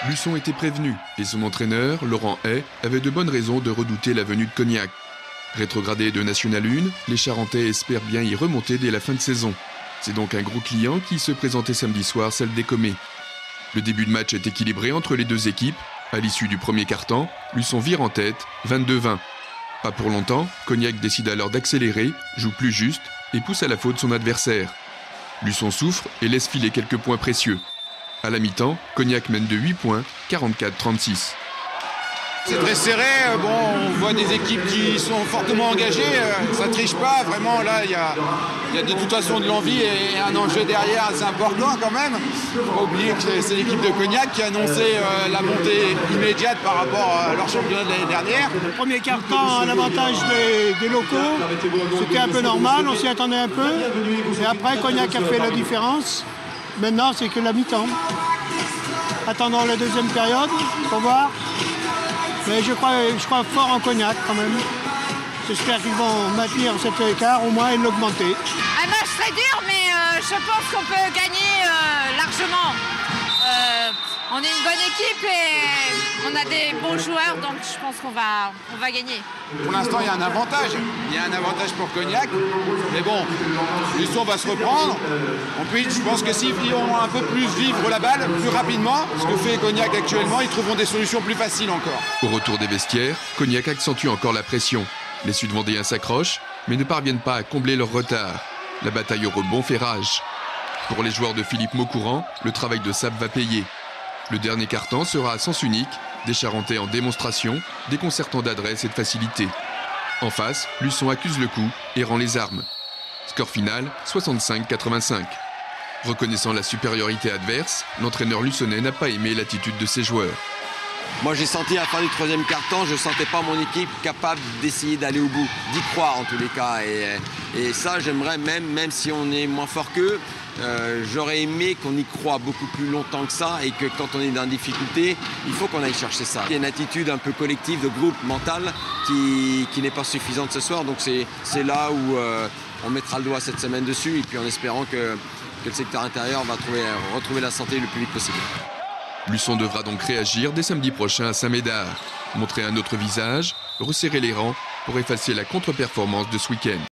Luçon était prévenu et son entraîneur, Laurent Hay, avait de bonnes raisons de redouter la venue de Cognac. Rétrogradés de National 1, les Charentais espèrent bien y remonter dès la fin de saison. C'est donc un gros client qui se présentait samedi soir, celle des Comets. Le début de match est équilibré entre les deux équipes. À l'issue du premier quart-temps, Luçon vire en tête, 22-20. Pas pour longtemps, Cognac décide alors d'accélérer, joue plus juste et pousse à la faute son adversaire. Luçon souffre et laisse filer quelques points précieux. À la mi-temps, Cognac mène de 8 points, 44-36. C'est très serré, on voit des équipes qui sont fortement engagées, ça triche pas, vraiment là il y a de toute façon de l'envie et un enjeu derrière assez important quand même. Il ne faut pas oublier que c'est l'équipe de Cognac qui a annoncé la montée immédiate par rapport à leur championnat de l'année dernière. Le premier quart-temps à l'avantage des locaux, c'était un peu normal, on s'y attendait un peu. Et après Cognac a fait la différence, maintenant c'est que la mi-temps. Attendons la deuxième période pour voir. Mais je crois fort en Cognac quand même. J'espère qu'ils vont maintenir cet écart au moins et l'augmenter. Un match très dur, mais je pense qu'on peut gagner largement. On est une bonne équipe et on a des bons joueurs, donc je pense qu'on va gagner. Pour l'instant, il y a un avantage. Il y a un avantage pour Cognac. Mais bon, Luçon va se reprendre. Ensuite, je pense que s'ils vont un peu plus vivre la balle plus rapidement, ce que fait Cognac actuellement, ils trouveront des solutions plus faciles encore. Au retour des vestiaires, Cognac accentue encore la pression. Les Sud-Vendéens s'accrochent, mais ne parviennent pas à combler leur retard. La bataille au rebond fait rage. Pour les joueurs de Philippe Maucourant, le travail de Sap va payer. Le dernier quart-temps sera à sens unique, des Charentais en démonstration, déconcertant d'adresse et de facilité. En face, Luçon accuse le coup et rend les armes. Score final, 65-85. Reconnaissant la supériorité adverse, l'entraîneur luçonnais n'a pas aimé l'attitude de ses joueurs. Moi j'ai senti à la fin du troisième quart-temps, je ne sentais pas mon équipe capable d'essayer d'aller au bout, d'y croire en tous les cas. Et ça j'aimerais même si on est moins fort qu'eux, j'aurais aimé qu'on y croie beaucoup plus longtemps que ça et que quand on est dans la difficulté, il faut qu'on aille chercher ça. Il y a une attitude un peu collective, de groupe mental qui n'est pas suffisante ce soir. Donc c'est là où on mettra le doigt cette semaine dessus et puis en espérant que le secteur intérieur va retrouver la santé le plus vite possible. Luçon devra donc réagir dès samedi prochain à Saint-Médard, montrer un autre visage, resserrer les rangs pour effacer la contre-performance de ce week-end.